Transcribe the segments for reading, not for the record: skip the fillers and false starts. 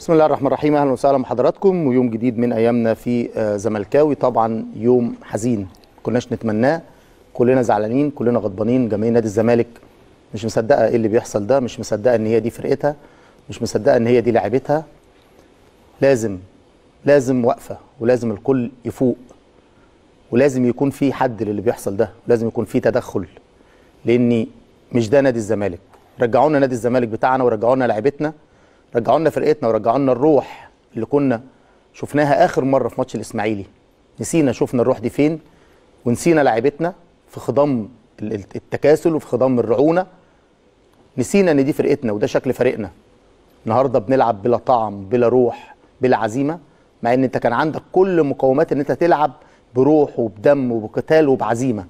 بسم الله الرحمن الرحيم. اهلا وسهلا بحضراتكم ويوم جديد من ايامنا في زملكاوي. طبعا يوم حزين كناش نتمناه، كلنا زعلانين، كلنا غضبانين. جماهير نادي الزمالك مش مصدقه ايه اللي بيحصل ده، مش مصدقه ان هي دي فرقتها، مش مصدقه ان هي دي لعبتها. لازم وقفه، ولازم الكل يفوق، ولازم يكون في حد للي بيحصل ده، ولازم يكون في تدخل، لاني مش ده نادي الزمالك. رجعونا نادي الزمالك بتاعنا، ورجعونا لعبتنا، رجعوا لنا فرقتنا، ورجعوا لنا الروح اللي كنا شفناها اخر مره في ماتش الاسماعيلي. نسينا شفنا الروح دي فين، ونسينا لعبتنا في خضم التكاسل وفي خضم الرعونه. نسينا ان دي فرقتنا وده شكل فريقنا. النهارده بنلعب بلا طعم، بلا روح، بلا عزيمه، مع ان انت كان عندك كل مقومات ان انت تلعب بروح وبدم وبقتال وبعزيمه.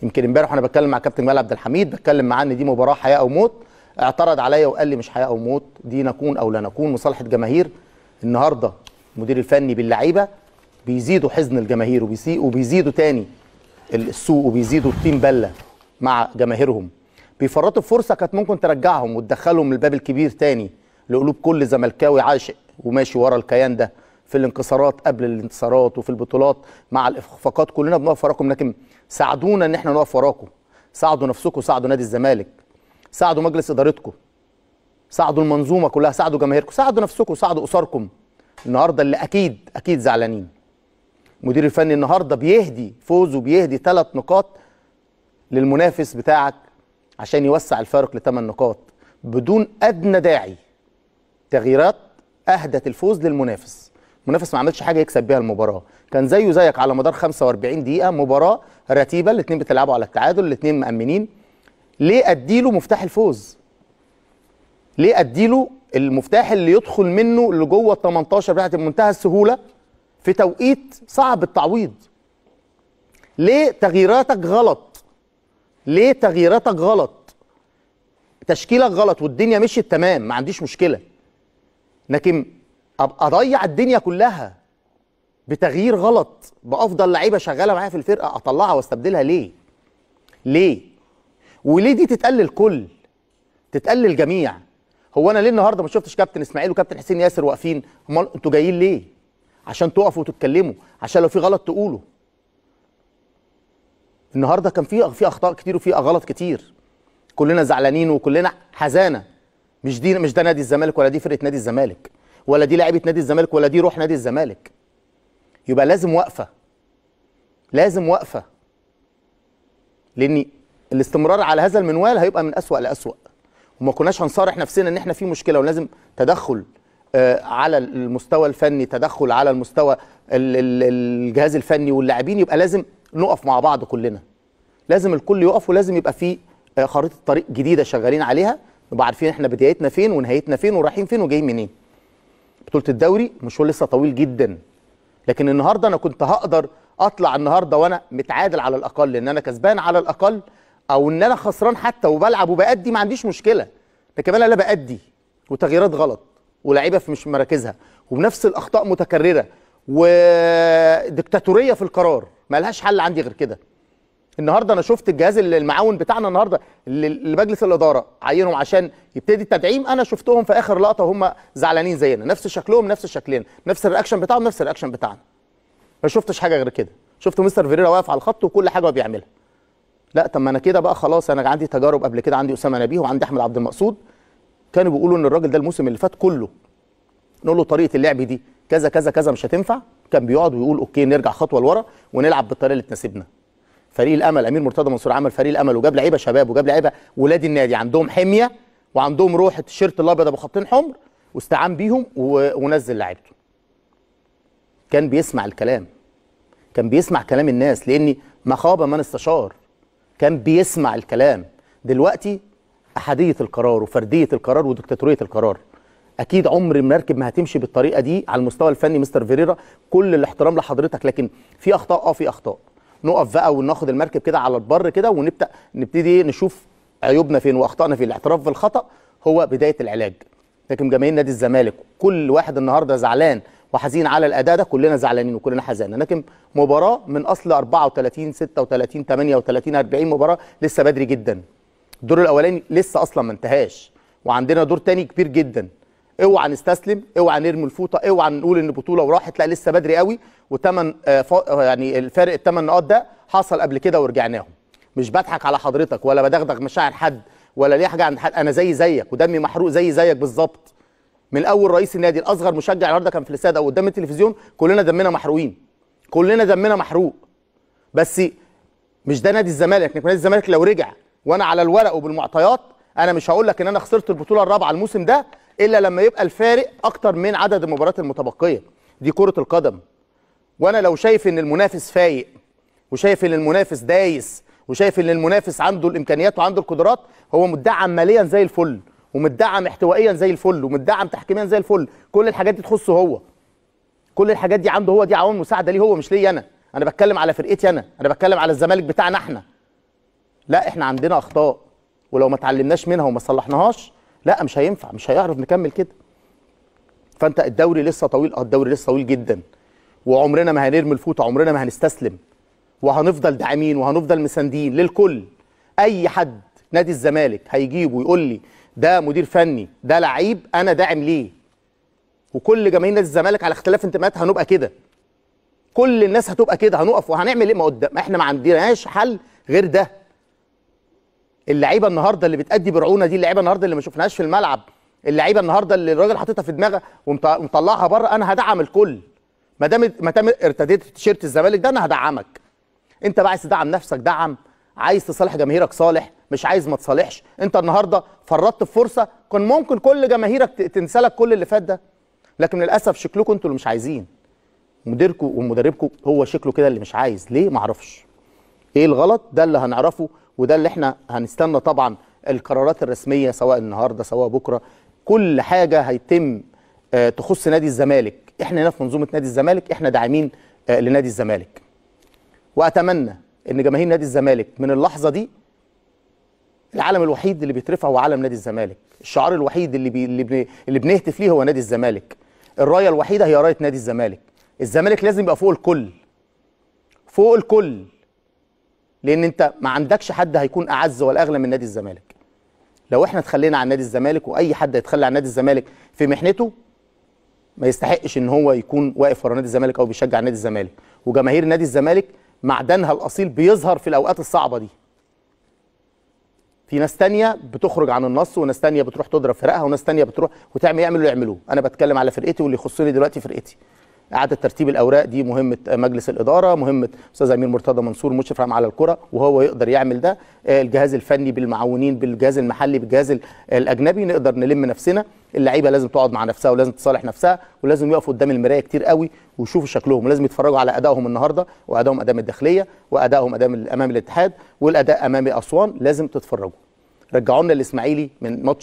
يمكن امبارح وانا بتكلم مع كابتن مال عبد الحميد، بتكلم معاه ان دي مباراه حياه او موت، اعترض عليا وقال لي مش حياه او موت، دي نكون او لا نكون، مصالحه جماهير. النهارده المدير الفني باللعيبه بيزيدوا حزن الجماهير، وبيزيدوا تاني السوق، وبيزيدوا الطين بله مع جماهيرهم. بيفرطوا في فرصه كانت ممكن ترجعهم وتدخلهم من الباب الكبير تاني لقلوب كل زملكاوي عاشق وماشي ورا الكيان ده، في الانكسارات قبل الانتصارات وفي البطولات مع الاخفاقات. كلنا بنقف وراكم، لكن ساعدونا ان احنا نقف وراكم. ساعدوا نفسكم، ساعدوا نادي الزمالك، ساعدوا مجلس ادارتكم، ساعدوا المنظومه كلها، ساعدوا جماهيركم، ساعدوا نفسكم، ساعدوا اسركم. النهارده اللي اكيد زعلانين. المدير الفني النهارده بيهدي فوز، وبيهدي 3 نقاط للمنافس بتاعك عشان يوسع الفارق ل8 نقاط بدون ادنى داعي. تغييرات اهدت الفوز للمنافس. المنافس ما عملش حاجه يكسب بيها المباراه، كان زيه زيك على مدار 45 دقيقه مباراه رتيبه، الاثنين بتلعبوا على التعادل، الاثنين مأمنين. ليه اديله مفتاح الفوز؟ ليه اديله المفتاح اللي يدخل منه لجوه ال 18 بتاعت بمنتهى السهوله في توقيت صعب التعويض؟ ليه تغييراتك غلط؟ ليه تغييراتك غلط؟ تشكيلك غلط والدنيا مشيت تمام، ما عنديش مشكله، لكن اضيع الدنيا كلها بتغيير غلط بافضل لعيبه شغاله معايا في الفرقه اطلعها واستبدلها؟ ليه؟ وليه دي تتقل الكل، تتقل الجميع؟ هو انا ليه النهارده ما شفتش كابتن اسماعيل وكابتن حسين ياسر واقفين؟ امال انتوا جايين ليه؟ عشان تقفوا وتتكلموا، عشان لو في غلط تقولوا. النهارده كان في اخطاء كتير وفي غلط كتير، كلنا زعلانين وكلنا حزانه. مش ده نادي الزمالك، ولا دي فرقه نادي الزمالك، ولا دي لعيبه نادي الزمالك، ولا دي روح نادي الزمالك. يبقى لازم وقفه، لازم وقفه، لان الاستمرار على هذا المنوال هيبقى من أسوأ لأسوأ. وما كناش هنصارح نفسنا ان احنا في مشكله، ولازم تدخل على المستوى الفني، تدخل على المستوى الجهاز الفني واللاعبين. يبقى لازم نقف مع بعض كلنا، لازم الكل يقف، ولازم يبقى في خريطه طريق جديده شغالين عليها، نبقى عارفين احنا بدايتنا فين ونهايتنا فين ورايحين فين وجايين منين. بطوله الدوري مشوار لسه طويل جدا، لكن النهارده انا كنت هقدر اطلع النهارده وانا متعادل على الاقل، ان انا كسبان على الاقل، او ان انا خسران حتى وبلعب وبأدي، ما عنديش مشكله. لكن انا لا بأدي وتغييرات غلط ولاعيبه في مش مراكزها وبنفس الاخطاء متكرره وديكتاتوريه في القرار، ما لهاش حل عندي غير كده. النهارده انا شفت الجهاز المعاون بتاعنا النهارده اللي مجلس الاداره عينهم عشان يبتدي التدعيم، انا شفتهم في اخر لقطه وهم زعلانين زينا، نفس شكلهم نفس شكلنا، نفس الرياكشن بتاعهم نفس الرياكشن بتاعنا. ما شفتش حاجه غير كده. شفت مستر فيريرا واقف على الخط وكل حاجه هو بيعملها. لا طب ما انا كده بقى خلاص، انا عندي تجارب قبل كده، عندي اسامه نبيه وعندي احمد عبد المقصود، كانوا بيقولوا ان الراجل ده الموسم اللي فات كله نقول له طريقه اللعب دي كذا كذا كذا مش هتنفع، كان بيقعد ويقول اوكي نرجع خطوه لورا ونلعب بالطريقه اللي تناسبنا. فريق الامل امير مرتضى منصور عمل فريق الامل، وجاب لعيبه شباب، وجاب لعيبه ولاد النادي عندهم حميه وعندهم روح التيشيرت الابيض ابو خطين حمر، واستعان بيهم ونزل لعيبته. كان بيسمع الكلام، كان بيسمع كلام الناس، لاني ما خاب من استشار، كان بيسمع الكلام. دلوقتي احاديه القرار وفرديه القرار وديكتاتوريه القرار. اكيد عمر المركب ما هتمشي بالطريقه دي على المستوى الفني مستر فيريرا، كل الاحترام لحضرتك، لكن في اخطاء، في اخطاء. نقف بقى وناخد المركب كده على البر كده، ونبتدي نشوف عيوبنا فين واخطائنا فين. الاعتراف بالخطا هو بدايه العلاج. لكن جماهير نادي الزمالك كل واحد النهارده زعلان وحزين على الاداء ده، كلنا زعلانين وكلنا حزانين، لكن مباراه من اصل 34 36 38 40 مباراه لسه بدري جدا. الدور الاولاني لسه اصلا ما انتهاش، وعندنا دور تاني كبير جدا. اوعى نستسلم، اوعى نرمي الفوطه، اوعى نقول ان البطوله وراحت، لا لسه بدري قوي. وثمان يعني الفارق الثمان نقاط ده حصل قبل كده ورجعناهم. مش بضحك على حضرتك ولا بدغدغ مشاعر حد ولا ليه حاجه عند حد، انا زي زيك ودمي محروق زي زيك بالظبط. من اول رئيس النادي الاصغر مشجع النهارده كان في الاستاد او قدام التلفزيون، كلنا دمنا محروقين، كلنا دمنا محروق. بس مش ده نادي الزمالك. نادي الزمالك لو رجع وانا على الورق وبالمعطيات، انا مش هقول لك ان انا خسرت البطوله الرابعه الموسم ده الا لما يبقى الفارق اكتر من عدد المباريات المتبقيه. دي كره القدم. وانا لو شايف ان المنافس فايق وشايف ان المنافس دايس وشايف ان المنافس عنده الامكانيات وعنده القدرات، هو مدعم ماليا زي الفل ومدعم احتوائيا زي الفل ومدعم تحكيميا زي الفل، كل الحاجات دي تخصه هو. كل الحاجات دي عنده هو، دي عوامل مساعده ليه هو مش ليا انا. انا بتكلم على فرقتي انا بتكلم على الزمالك بتاعنا احنا. لا احنا عندنا اخطاء، ولو ما اتعلمناش منها وما صلحناهاش لا مش هينفع، مش هيعرف نكمل كده. فانت الدوري لسه طويل، الدوري لسه طويل جدا، وعمرنا ما هنرمي الفوطه، عمرنا ما هنستسلم، وهنفضل داعمين وهنفضل مساندين للكل. اي حد نادي الزمالك هيجيبه ويقول لي ده مدير فني ده لعيب، انا داعم ليه. وكل جماهير نادي الزمالك على اختلاف انتماءاتها هنبقى كده، كل الناس هتبقى كده، هنقف وهنعمل ايه؟ ما قدام احنا ما عندناش حل غير ده. اللعيبه النهارده اللي بتأدي برعونه دي، اللعيبه النهارده اللي ما شفناهاش في الملعب، اللعيبه النهارده اللي الراجل حاططها في دماغه ومطلعها بره، انا هدعم الكل. ما دام ارتديت تيشيرت الزمالك ده انا هدعمك. انت بقى عايز تدعم نفسك دعم، عايز تصالح جماهيرك صالح، مش عايز ما تصالحش. انت النهارده فرطت في فرصه كان ممكن كل جماهيرك تنسى لك كل اللي فات ده، لكن للاسف شكلكم انتوا اللي مش عايزين. مديركم ومدربكم هو شكله كده اللي مش عايز. ليه؟ ما اعرفش ايه الغلط، ده اللي هنعرفه وده اللي احنا هنستنى طبعا القرارات الرسميه سواء النهارده سواء بكره. كل حاجه هيتم تخص نادي الزمالك، احنا هنا في منظومه نادي الزمالك احنا داعمين لنادي الزمالك. واتمنى ان جماهير نادي الزمالك من اللحظه دي، العلم الوحيد اللي بيترفع هو علم نادي الزمالك، الشعار الوحيد اللي بنهتف ليه هو نادي الزمالك، الرايه الوحيده هي رايه نادي الزمالك. الزمالك لازم يبقى فوق الكل، فوق الكل، لان انت ما عندكش حد هيكون اعز ولا اغلى من نادي الزمالك. لو احنا اتخلينا عن نادي الزمالك، واي حد يتخلى عن نادي الزمالك في محنته ما يستحقش ان هو يكون واقف ورا نادي الزمالك او بيشجع نادي الزمالك. وجماهير نادي الزمالك معدنها الاصيل بيظهر في الاوقات الصعبه دي. في ناس تانية بتخرج عن النص، وناس تانية بتروح تضرب فرقها، وناس تانية بتروح يعملوا اللي يعملوه. انا بتكلم على فرقتي واللي يخصني دلوقتي فرقتي. اعاده ترتيب الاوراق دي مهمه مجلس الاداره، مهمه استاذ امير مرتضى منصور مشرف عام على الكره، وهو يقدر يعمل ده. الجهاز الفني بالمعاونين، بالجهاز المحلي، بالجهاز الاجنبي، نقدر نلم نفسنا. اللعيبه لازم تقعد مع نفسها ولازم تصالح نفسها، ولازم يقفوا قدام المرايه كتير قوي ويشوفوا شكلهم، ولازم يتفرجوا على ادائهم النهارده، وادائهم امام الداخليه، وادائهم امام الاتحاد، والاداء امام اسوان. لازم تتفرجوا. رجعوا لنا الاسماعيلي من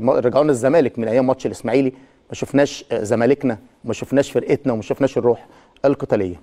رجعوا لنا الزمالك من ايام ماتش الاسماعيلي، ما شفناش زمالكنا وما شفناش فرقتنا وما شفناش الروح القتاليه.